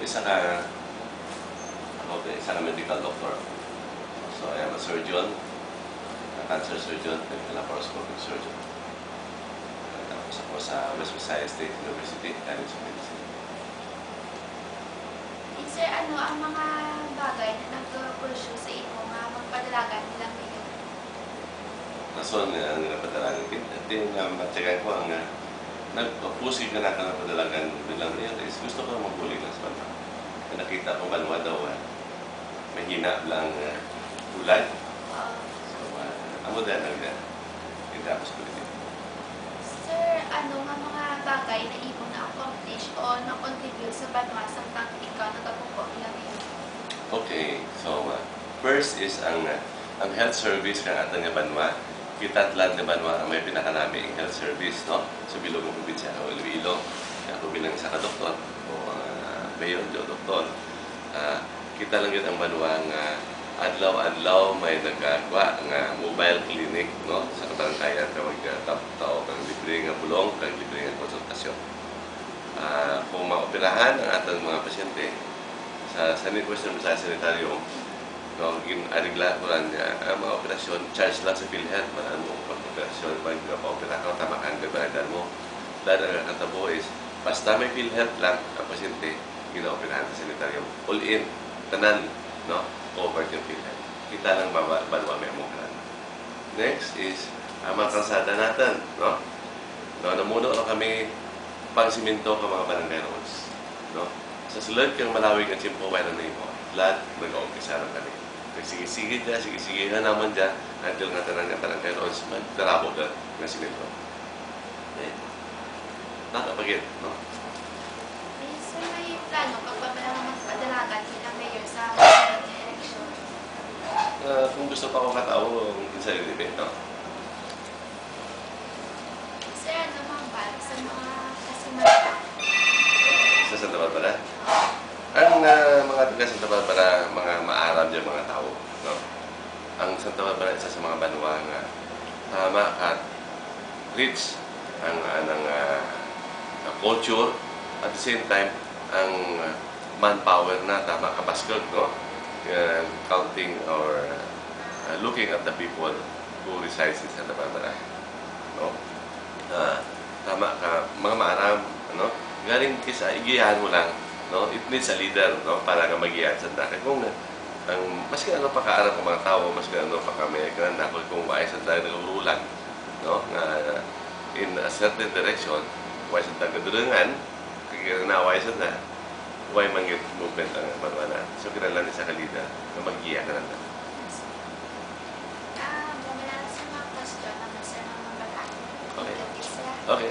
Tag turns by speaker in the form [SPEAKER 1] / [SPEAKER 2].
[SPEAKER 1] isa ka, isa ka medical doctor. So, I am a surgeon, a cancer surgeon, and a laparoscopic surgeon. Tapos ako sa West Visayas State University, College of Medicine.
[SPEAKER 2] Sir, ano ang mga bagay na nag-pursue sa imo nga magpadalagan nilang ngayon?
[SPEAKER 1] Nason nga ang napadalagan. Hindi nga matyagan ko ang nagpapusig na naka napadalagan bilang niya is gusto ko maghuli ng sa banwa. Nakita ko banwa daw mahina lang ulan. So, amo din ang hindi ako sa kulitin.
[SPEAKER 2] Sir, ano nga mga bagay na imo na-accomplish o na-contribute sa banwa sa ikaw nagkapupo nilang ngayon?
[SPEAKER 1] Okay, so first is ang health service kang ato nga banwa. Kita tlan nga banwa ang may pinakanami ang health service, no? Sa bilog ng probinsya o Iloilo. Ako bilang isa ka doktor o mayor o doktor. Kita lang yun ang banwa nga adlaw-adlaw may nagagawa nga mobile clinic, no? Sa kabaranggayan kawag tao kang libre nga bulong, kang libre nga konsultasyon. Kung maoperahan ang atong mga pasyente sa Western Visayas Sanitarium, no, arigla ko lang ang mga operasyon, charge lang sa PhilHealth, maraan mo pag-operasyon, pag-opera ka, tama ka ang gabanadan mo. Dahil ang katabo is, basta may PhilHealth lang ang pasyente, gina-operahan sa sanitarium. All in, tanan, no, covered yung PhilHealth. Kita lang banwa may mong kanan. Next is, ang mga kalsada natin, no? Namuno lang kami pang-siminto ka mga barangay roads, no? Sa sulod kang malawig ang simpuway na mo, lahat nag-aumpisa lang kami. Sige-sige dyan, sige-sige nga naman dyan, until nga tanan nga barangay roads, magdarabo ka ng siminto. Nakapagit, no?
[SPEAKER 2] Sir, may plano magpadalagan nilang mayor sa election?
[SPEAKER 1] Kung gusto pa ako katao, sa debate, no?
[SPEAKER 2] Sir, ano mga sa mga kasimata?
[SPEAKER 1] Sa Santa Barbara? Ang mga taga Santa Barbara, mga maaram dyan mga tao, no? Ang Santa Barbara, isa sa mga banwa nga tama at rich ang culture, at the same time, ang manpower na tama kapaskag, no? Counting or looking at the people who resides in Santa Barbara, no? Tama ka, mga maaram, no? Galing kisa, igiyahan mo lang, no? It needs a leader, no? Para ka mag-iyahan sa dake. Kung mas ano pa kaarap ng mga tao, mas ano pa kami, kung wais sa dake nag-urulan, no? In a certain direction, wais sa dake kadulungan, kaya wais na, why manggit movement ang marwana. So, kailangan isa ka leader na mag-iyahan ka lang.
[SPEAKER 2] Wala sa mga question naman sa mga babae.
[SPEAKER 1] Okay.
[SPEAKER 2] Okay.
[SPEAKER 1] Okay.